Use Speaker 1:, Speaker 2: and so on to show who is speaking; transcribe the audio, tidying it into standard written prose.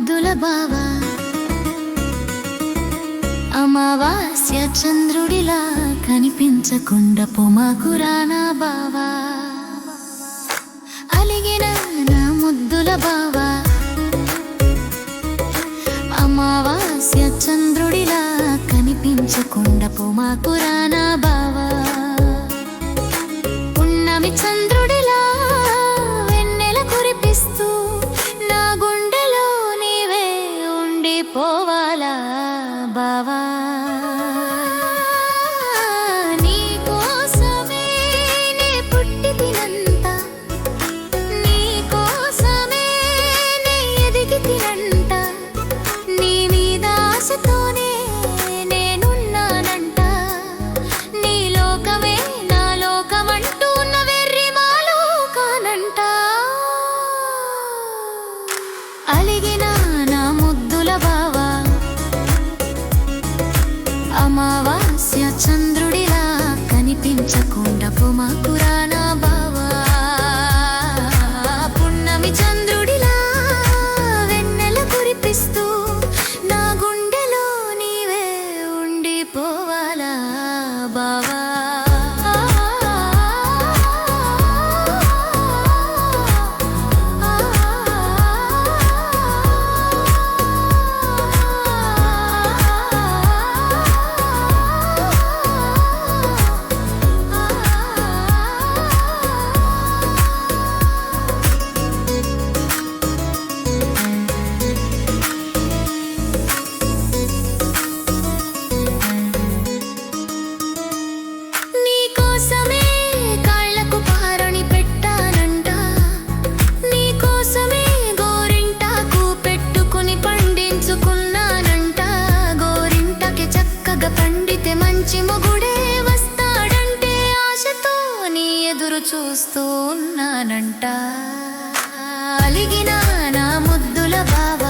Speaker 1: ముద్దుల బావా అమావాస్య చంద్రుడిలా కనిపించకుండా పొమాకురా నా బావా అలిగిన నా ముద్దుల బావా అమావాస్య చంద్రుడిలా కనిపించకుండా పొమాకురా నా బావా పున్నమి చంద్రుడిలా వెన్నెల కురిపిస్తూ నా గుండెలో నీవే ఉండిపోవాలా బావా నీ కోసమే నే పుట్టి తినంత నీ కోసమే నే ఎదిగి తినంట నీ మీద ఆశతోనే నేనున్నానంట నీ లోకమే నా లోకమంటూ ఉన్న వెర్రి మాలో కానంట అలిగిన నా ముద్దుల బావా అమావాస్య చంద్రుడిలా కనిపించకుండా పొమాకురా నా బావా పున్నమి చంద్రుడిలా వెన్నెల కురిపిస్తూ నా గుండెలో నీవే ఉండిపోవాలా బావా మంచి మొగుడే వస్తాడంటే ఆశతో నీ ఎదురు చూస్తూ ఉన్నానంట అలిగిన నా ముద్దుల బావ